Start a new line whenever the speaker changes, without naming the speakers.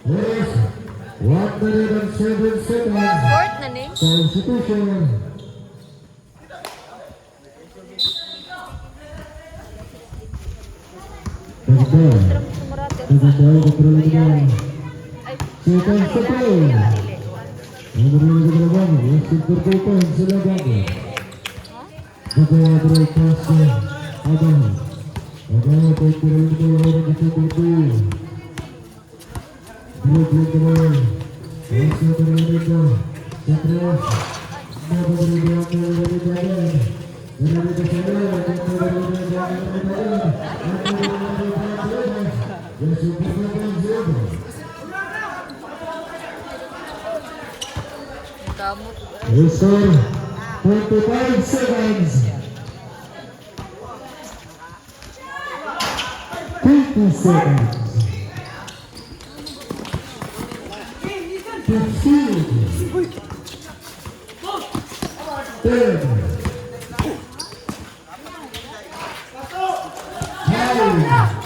Yes. 1 minute and 7 seconds.
Fourth na ni.
Substitution. Pagdaan. Pagdaan ke perlawanan. Second second. Nomor 8 Yusuf berkumpul silakan. Kedua berpas Abang. Abang berkurang berlawan di sebelah. Dua Masih berlawan. Terus. Mau berlawan dari jalan. Dari kesana dan User 25 seconds. 50 seconds. 15. 10. 9.